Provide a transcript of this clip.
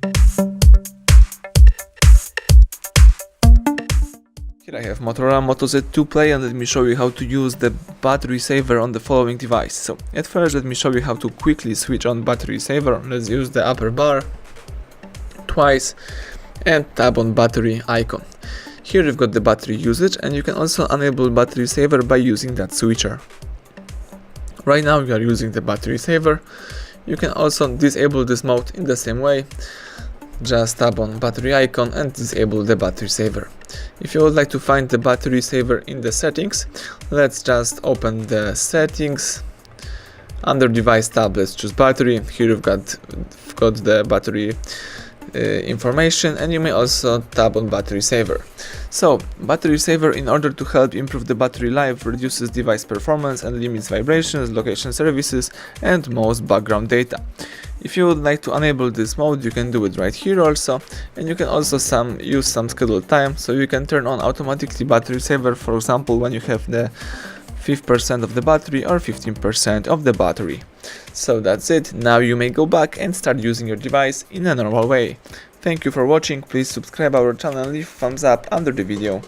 Here I have Motorola Moto Z2 Play, and let me show you how to use the battery saver on the following device. So at first let me show you how to quickly switch on battery saver. Let's use the upper bar twice and tap on battery icon. Here you've got the battery usage, and you can also enable battery saver by using that switcher. Right now we are using the battery saver. You can also disable this mode in the same way. Just tap on battery icon and disable the battery saver. If you would like to find the battery saver in the settings, let's just open the settings. Under device tab, let's choose battery. Here you've got the battery information, and you may also tap on battery saver. So battery saver, in order to help improve the battery life, reduces device performance and limits vibrations, location services, and most background data. If you would like to enable this mode, you can do it right here also, and you can also use some scheduled time, so you can turn on automatically battery saver, for example when you have the 5% of the battery or 15% of the battery. So that's it. Now you may go back and start using your device in a normal way. Thank you for watching. Please subscribe our channel and leave thumbs up under the video.